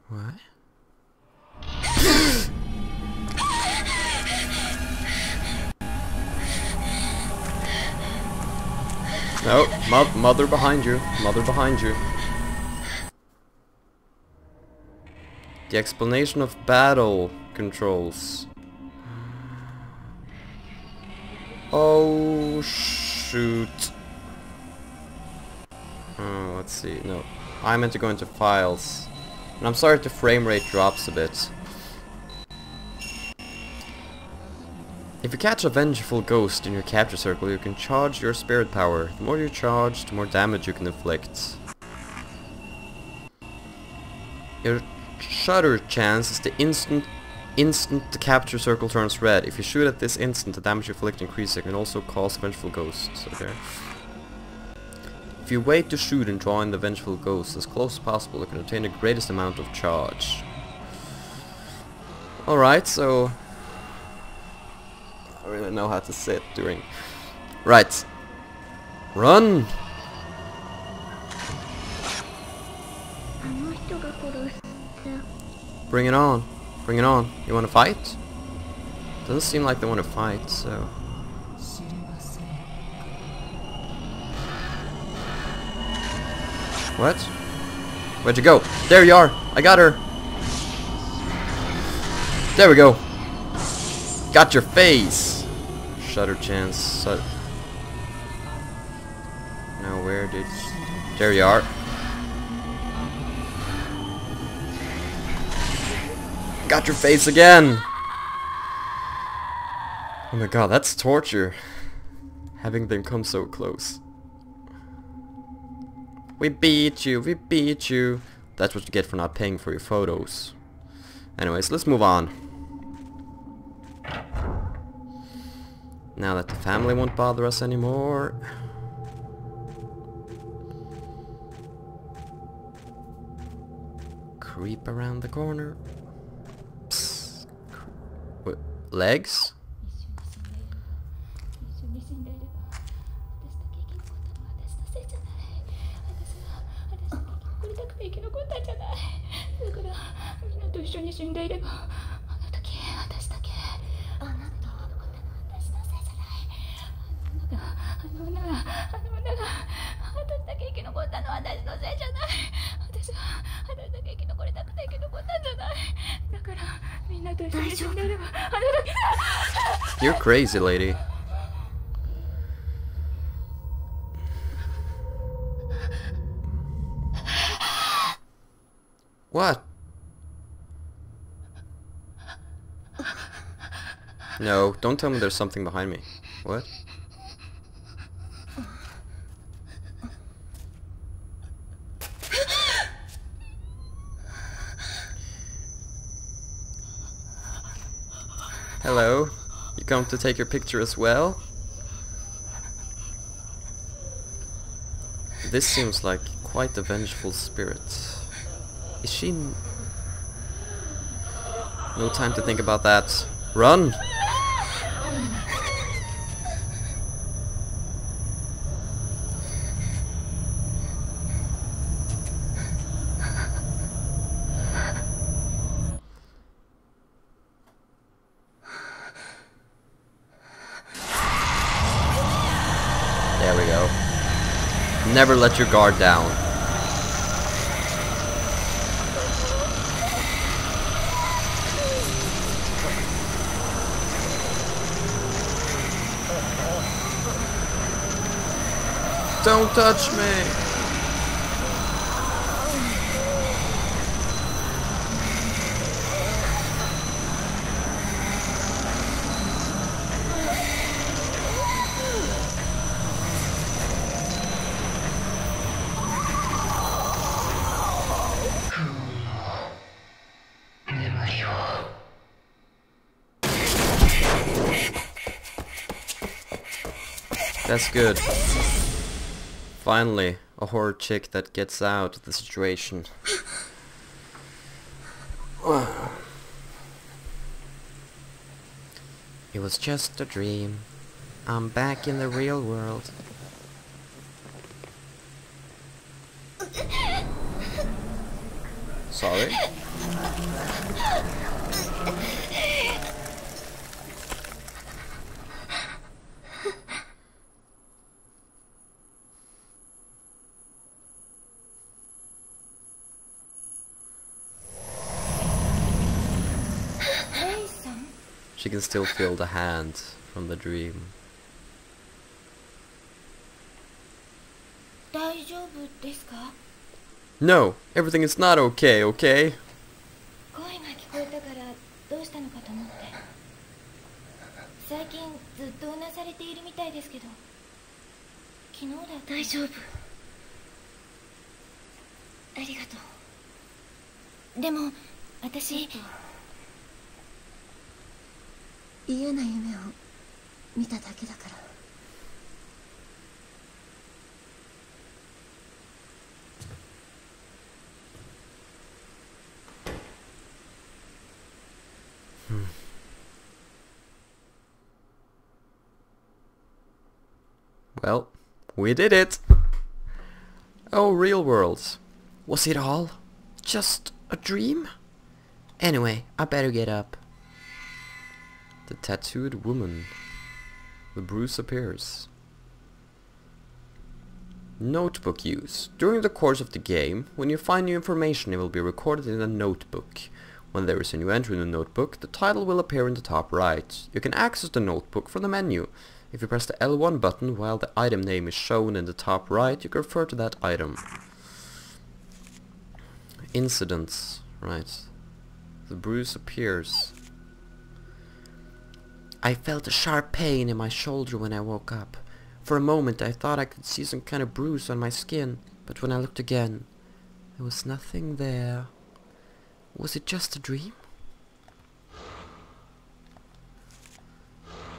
What? No, mother behind you. Mother behind you. The explanation of battle controls. Oh shoot. Oh, let's see. No, I meant to go into files. And I'm sorry if the frame rate drops a bit. If you catch a vengeful ghost in your capture circle, you can charge your spirit power. The more you charge, the more damage you can inflict. Your shutter chance is the instant the capture circle turns red. If you shoot at this instant, the damage you inflict increases. It can also cause vengeful ghosts. Okay. If you wait to shoot and draw in the vengeful ghost as close as possible, you can obtain the greatest amount of charge. Alright, so I really know how to sit during. Right. Run! Bring it on. Bring it on. You wanna fight? Doesn't seem like they wanna fight, so. What? Where'd you go? There you are! I got her! There we go! Got your face! Shutter chance. Now where did... There you are. Got your face again! Oh my god, that's torture. Having them come so close. We beat you, we beat you. That's what you get for not paying for your photos. Anyways, let's move on. Now that the family won't bother us anymore. Creep around the corner. Psst. What? Legs? You're crazy, lady. What? No, don't tell me there's something behind me. What? Hello? You come to take your picture as well? This seems like quite a vengeful spirit. Is she... No time to think about that. Run! There we go. Never let your guard down. Don't touch me! That's good. Finally, a horror chick that gets out of the situation. It was just a dream. I'm back in the real world. Sorry. She can still feel the hand from the dream. No, everything is not okay, okay? Well, we did it! Oh, real world. Was it all just a dream? Anyway, I better get up. The tattooed woman. The bruise appears. Notebook use. During the course of the game, when you find new information, it will be recorded in a notebook. When there is a new entry in the notebook, the title will appear in the top right. You can access the notebook from the menu. If you press the L1 button while the item name is shown in the top right, you can refer to that item. Incidents. Right. The bruise appears. I felt a sharp pain in my shoulder when I woke up. For a moment I thought I could see some kind of bruise on my skin, but when I looked again, there was nothing there. Was it just a dream?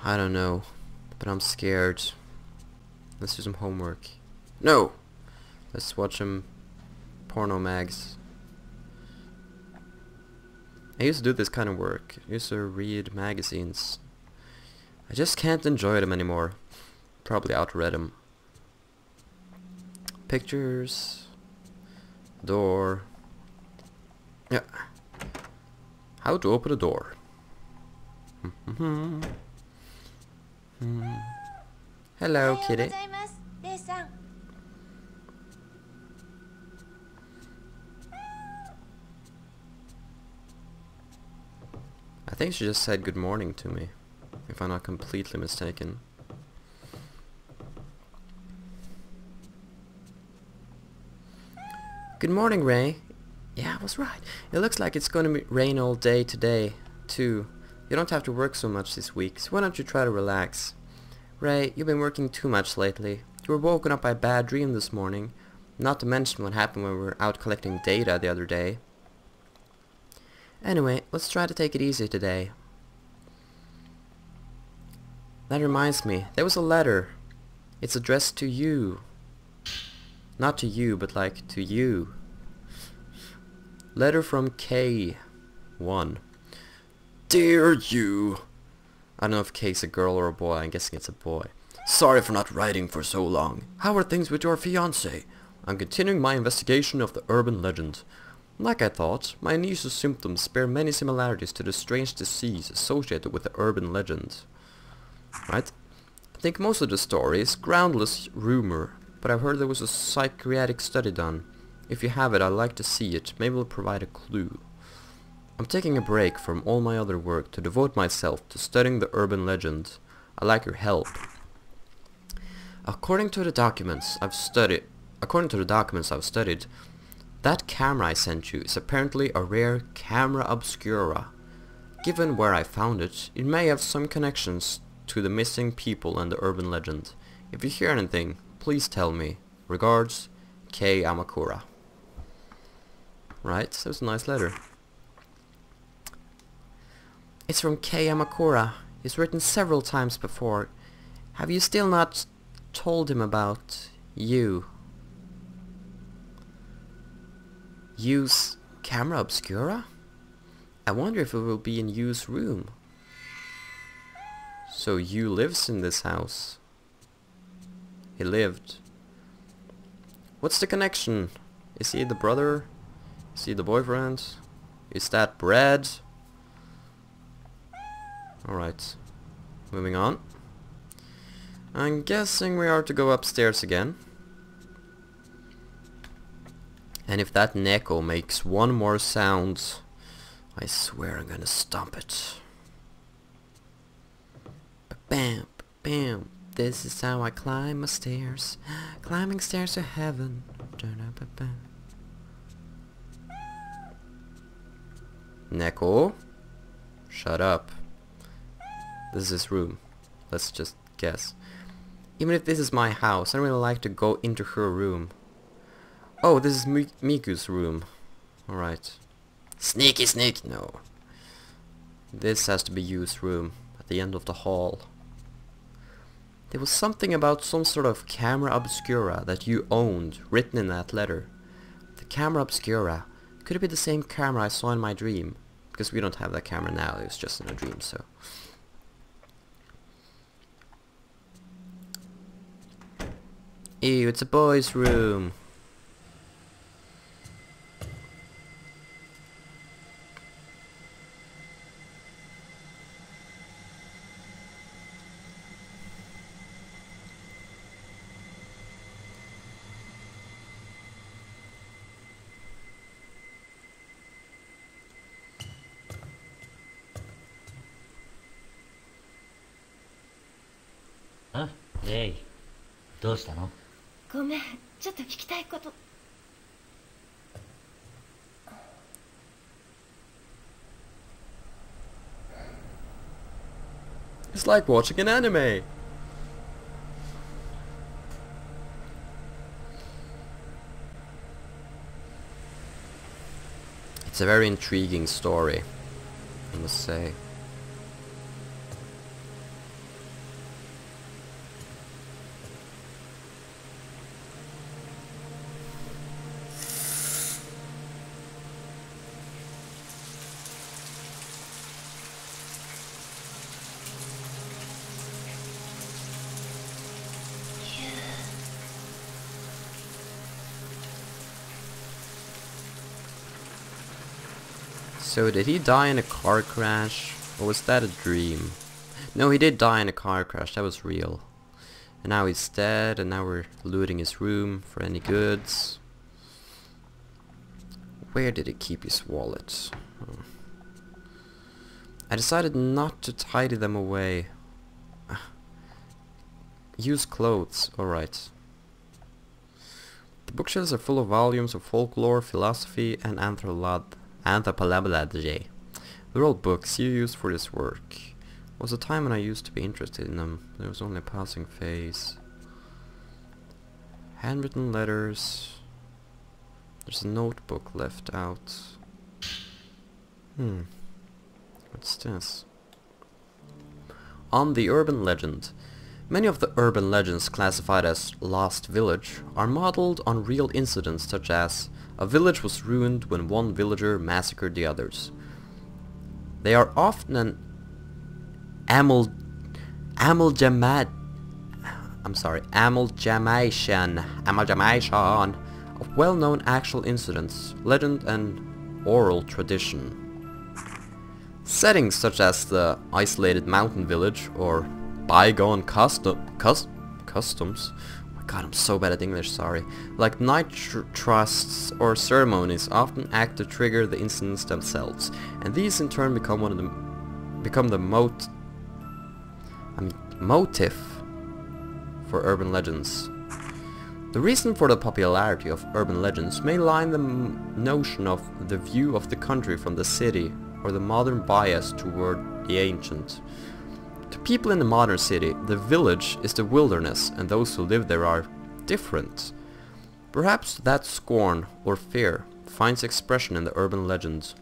I don't know, but I'm scared. Let's do some homework. No! Let's watch some porno mags. I used to do this kind of work. I used to read magazines. I just can't enjoy them anymore. Probably outread them. Pictures. Door. Yeah. How to open a door. Hello, kitty. I think she just said good morning to me, if I'm not completely mistaken. Good morning, Ray. Yeah, I was right. It looks like it's gonna rain all day today, too. You don't have to work so much this week, so why don't you try to relax? Ray, you've been working too much lately. You were woken up by a bad dream this morning, not to mention what happened when we were out collecting data the other day. Anyway, let's try to take it easy today. That reminds me, there was a letter. It's addressed to you. Not to you, but like to you. Letter from K1. Dear you. I don't know if K's a girl or a boy. I'm guessing it's a boy. Sorry for not writing for so long. How are things with your fiancé? I'm continuing my investigation of the urban legend. Like I thought, my niece's symptoms bear many similarities to the strange disease associated with the urban legend. Right? I think most of the story is groundless rumor, but I've heard there was a psychiatric study done. If you have it, I'd like to see it. Maybe it'll provide a clue. I'm taking a break from all my other work to devote myself to studying the urban legend. I'd like your help. According to the documents I've studied, that camera I sent you is apparently a rare camera obscura. Given where I found it, it may have some connections to the missing people and the urban legend. If you hear anything, please tell me. Regards, K. Amakura. Right, that was a nice letter. It's from K. Amakura. He's written several times before. Have you still not told him about you? Use camera obscura? I wonder if it will be in Yu's room. So Yu lives in this house. He lived. What's the connection? Is he the brother? See the boyfriend? Is that bread? Alright. Moving on. I'm guessing we are to go upstairs again. And if that Neko makes one more sound, I swear I'm gonna stomp it. Bam, bam. This is how I climb my stairs. Climbing stairs to heaven. Neko? Shut up. This is his room. Let's just guess. Even if this is my house, I don't really like to go into her room. Oh, this is Miku's room. Alright. Sneaky sneak! No. This has to be Yu's room, at the end of the hall. There was something about some sort of camera obscura that you owned, written in that letter. The camera obscura. Could it be the same camera I saw in my dream? Because we don't have that camera now, it was just in a dream, so... Ew, it's a boy's room. Huh? Hey, どうしたの? ごめん、ちょっと聞きたいこと。It's like watching an anime. It's a very intriguing story, I must say. So did he die in a car crash? Or was that a dream? No, he did die in a car crash, that was real. And now he's dead, and now we're looting his room for any goods. Where did he keep his wallet? Oh. I decided not to tidy them away. Use clothes, alright. The bookshelves are full of volumes of folklore, philosophy, and anthropology. They're all books you used for this work. Was a time when I used to be interested in them. There was only a passing phase. Handwritten letters. There's a notebook left out. What's this? On the urban legend. Many of the urban legends classified as Lost Village are modeled on real incidents such as a village was ruined when one villager massacred the others. They are often an amalgamation of well-known actual incidents, legend and oral tradition. Settings such as the isolated mountain village or bygone customs. God, I'm so bad at English, sorry. Like night trusts or ceremonies often act to trigger the incidents themselves, and these in turn become the motif for urban legends. The reason for the popularity of urban legends may lie in the notion of the view of the country from the city, or the modern bias toward the ancient. To people in the modern city, the village is the wilderness, and those who live there are different. Perhaps that scorn or fear finds expression in the urban legends.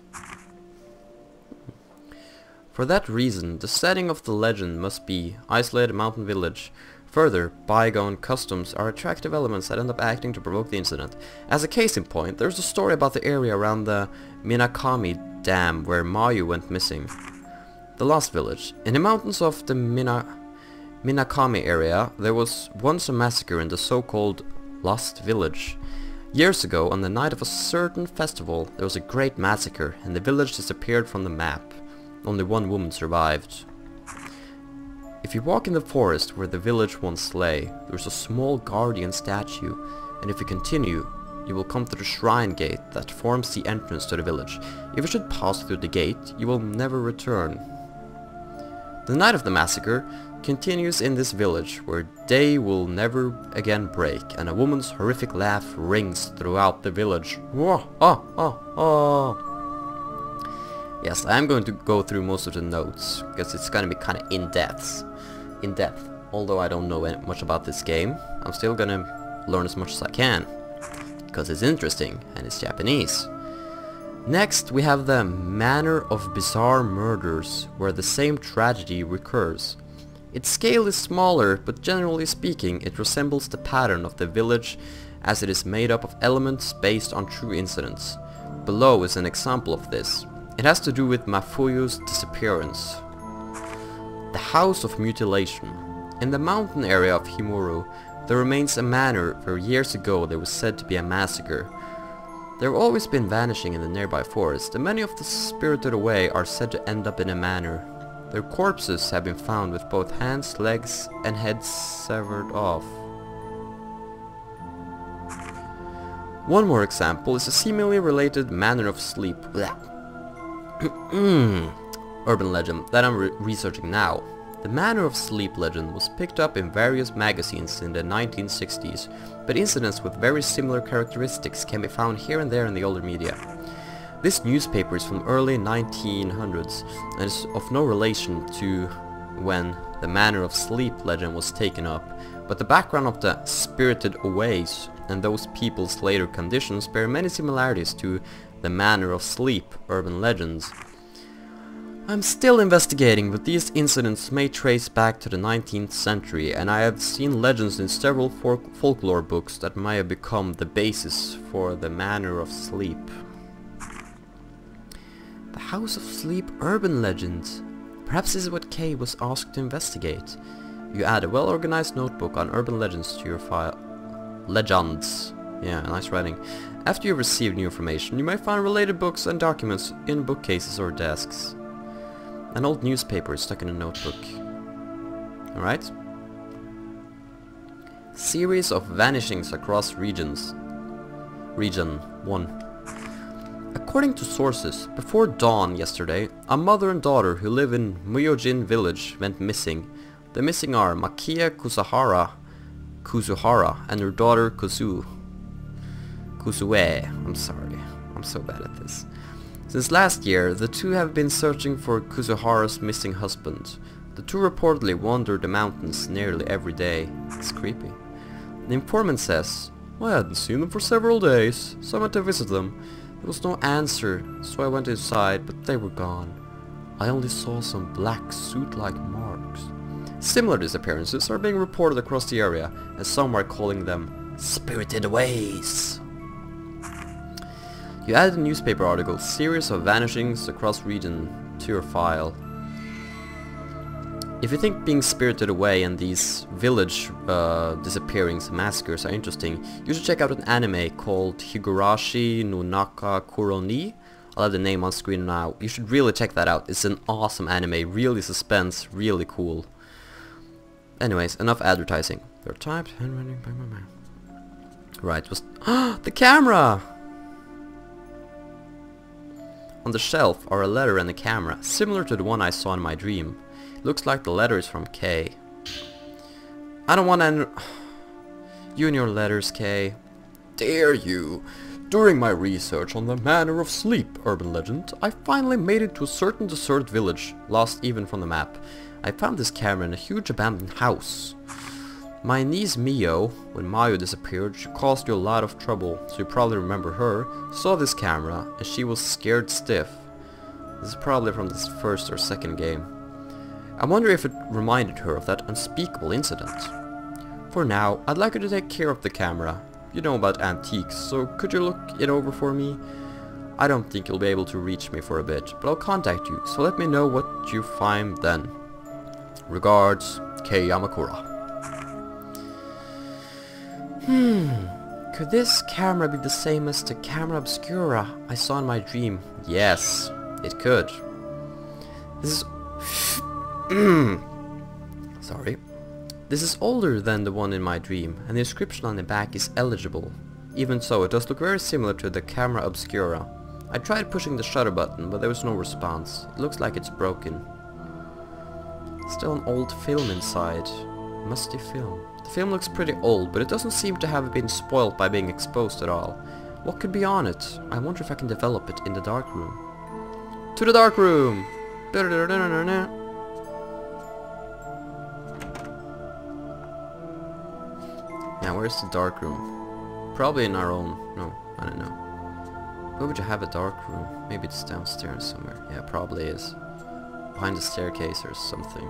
For that reason, the setting of the legend must be isolated mountain village. Further, bygone customs are attractive elements that end up acting to provoke the incident. As a case in point, there's a story about the area around the Minakami Dam where Mayu went missing. The Lost Village. In the mountains of the Minakami area, there was once a massacre in the so-called Lost Village. Years ago, on the night of a certain festival, there was a great massacre and the village disappeared from the map. Only one woman survived. If you walk in the forest where the village once lay, there's a small guardian statue, and if you continue, you will come to the shrine gate that forms the entrance to the village. If you should pass through the gate, you will never return. The night of the massacre continues in this village, where day will never again break, and a woman's horrific laugh rings throughout the village. Yes, I'm going to go through most of the notes, because it's going to be kind of in-depth. Although I don't know much about this game, I'm still going to learn as much as I can, because it's interesting, and it's Japanese. Next, we have the Manor of Bizarre Murders, where the same tragedy recurs. Its scale is smaller, but generally speaking, it resembles the pattern of the village, as it is made up of elements based on true incidents. Below is an example of this. It has to do with Mafuyu's disappearance. The House of Mutilation. In the mountain area of Himuru, there remains a manor where years ago there was said to be a massacre. There have always been vanishing in the nearby forest, and many of the spirited away are said to end up in a manor. Their corpses have been found with both hands, legs, and heads severed off. One more example is a seemingly related Manor of Sleep. Urban legend that I'm researching now. The Manor of Sleep legend was picked up in various magazines in the 1960s, but incidents with very similar characteristics can be found here and there in the older media. This newspaper is from early 1900s and is of no relation to when the Manor of Sleep legend was taken up, but the background of the spirited aways and those people's later conditions bear many similarities to the Manor of Sleep urban legends. I'm still investigating, but these incidents may trace back to the 19th century, and I have seen legends in several folklore books that may have become the basis for the Manor of Sleep. The House of Sleep urban legend. Perhaps this is what Kay was asked to investigate. You add a well-organized notebook on urban legends to your file. Legends. Yeah, nice writing. After you've received new information, you may find related books and documents in bookcases or desks. An old newspaper is stuck in a notebook. Alright. Series of vanishings across regions. Region 1. According to sources, before dawn yesterday, a mother and daughter who live in Muyojin village went missing. The missing are Makia Kuzuhara and her daughter Kusue. I'm sorry, I'm so bad at this. Since last year, the two have been searching for Kuzuhara's missing husband. The two reportedly wander the mountains nearly every day. It's creepy. The informant says, "I hadn't seen them for several days, so I went to visit them. There was no answer, so I went inside, but they were gone. I only saw some black suit-like marks." Similar disappearances are being reported across the area, and some are calling them spirited aways. You added a newspaper article, series of vanishings across region, to your file. If you think being spirited away and these village disappearings and massacres are interesting, you should check out an anime called Higurashi no Naka Kuroni. I'll have the name on screen now. You should really check that out. It's an awesome anime, really suspense, really cool. Anyways, enough advertising. They're typed, handwriting by my man. Right, was the camera! On the shelf are a letter and a camera, similar to the one I saw in my dream. Looks like the letter is from Kay. I don't want to... You and your letters, Kay. Dare you! During my research on the Manor of Sleep urban legend, I finally made it to a certain deserted village, lost even from the map. I found this camera in a huge abandoned house. My niece Mio, when Mayo disappeared, she caused you a lot of trouble, so you probably remember her, saw this camera, and she was scared stiff. This is probably from this first or second game. I wonder if it reminded her of that unspeakable incident. For now, I'd like you to take care of the camera. You know about antiques, so could you look it over for me? I don't think you'll be able to reach me for a bit, but I'll contact you, so let me know what you find then. Regards, Kei Yamakura. Could this camera be the same as the camera obscura I saw in my dream? Yes, it could. This is... Sorry. This is older than the one in my dream, and the inscription on the back is eligible. Even so, it does look very similar to the camera obscura. I tried pushing the shutter button, but there was no response. It looks like it's broken. Still an old film inside. Musty film. The film looks pretty old, but it doesn't seem to have been spoiled by being exposed at all. What could be on it? I wonder if I can develop it in the dark room. To the dark room! Now, where's the dark room? Probably in our own... No, I don't know. Where would you have a dark room? Maybe it's downstairs somewhere. Yeah, probably is. Behind the staircase or something.